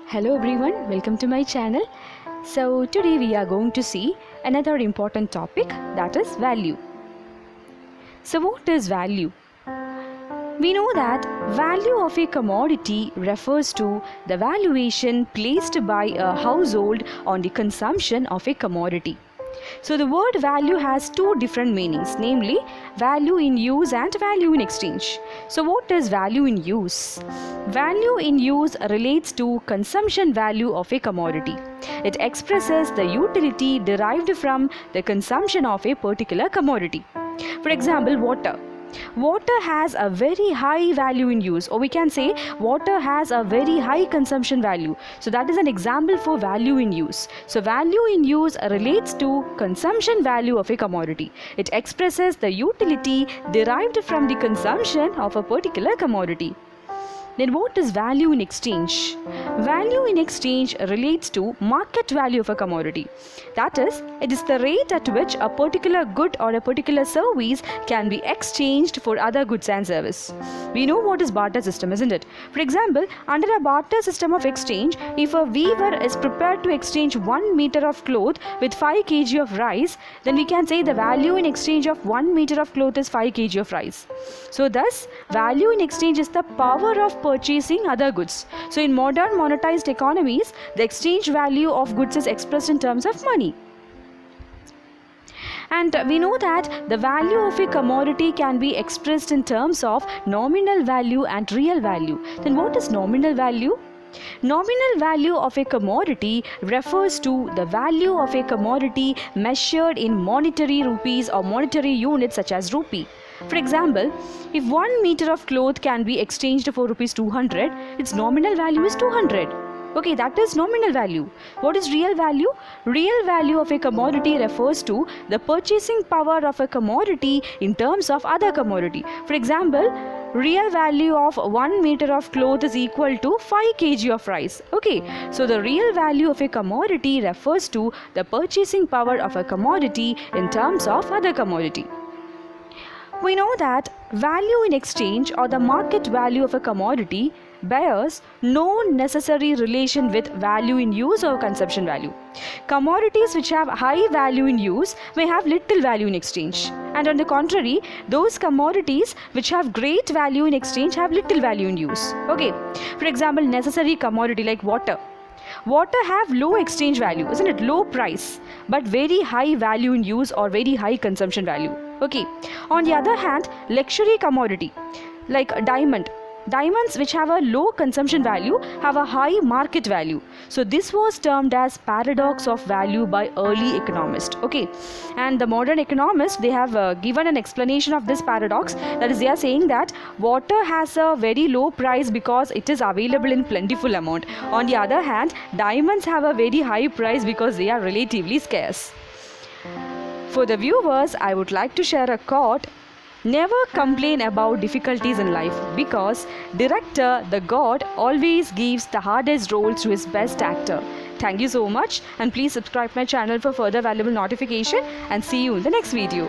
Hello everyone, welcome to my channel. So today we are going to see another important topic, that is value. So what is value? We know that value of a commodity refers to the valuation placed by a household on the consumption of a commodity. So the word value has two different meanings, namely value in use and value in exchange. So what is value in use? Value in use relates to consumption value of a commodity. It expresses the utility derived from the consumption of a particular commodity. For example, water. Water has a very high value in use, or we can say water has a very high consumption value. So that is an example for value in use. So value in use relates to consumption value of a commodity. It expresses the utility derived from the consumption of a particular commodity. Then what is value in exchange? Value in exchange relates to market value of a commodity. That is, it is the rate at which a particular good or a particular service can be exchanged for other goods and service. We know what is barter system, isn't it? For example, under a barter system of exchange, if a weaver is prepared to exchange 1 meter of cloth with 5 kg of rice, then we can say the value in exchange of 1 meter of cloth is 5 kg of rice. So thus, value in exchange is the power of purchasing other goods. So in modern monetized economies, the exchange value of goods is expressed in terms of money. And we know that the value of a commodity can be expressed in terms of nominal value and real value. Then what is nominal value? Nominal value of a commodity refers to the value of a commodity measured in monetary rupees or monetary units such as rupee. For example, if 1 meter of cloth can be exchanged for rupees 200, its nominal value is 200. Okay, that is nominal value. What is real value? Real value of a commodity refers to the purchasing power of a commodity in terms of other commodity. For example, real value of 1 meter of cloth is equal to 5 kg of rice. Okay, so the real value of a commodity refers to the purchasing power of a commodity in terms of other commodity. We know that value in exchange or the market value of a commodity bears no necessary relation with value in use or consumption value. Commodities which have high value in use may have little value in exchange. And on the contrary, those commodities which have great value in exchange have little value in use. Okay, for example, necessary commodity like water. Water have low exchange value, isn't it? Low price, but very high value in use or very high consumption value. Okay. On the other hand, luxury commodity like diamond. Diamonds which have a low consumption value have a high market value. So this was termed as paradox of value by early economists. Okay, and the modern economists, they have given an explanation of this paradox. That is, they are saying that water has a very low price because it is available in plentiful amount. On the other hand, diamonds have a very high price because they are relatively scarce. For the viewers, I would like to share a quote. Never complain about difficulties in life because director, the God, always gives the hardest roles to his best actor. Thank you so much, and please subscribe my channel for further valuable notification, and see you in the next video.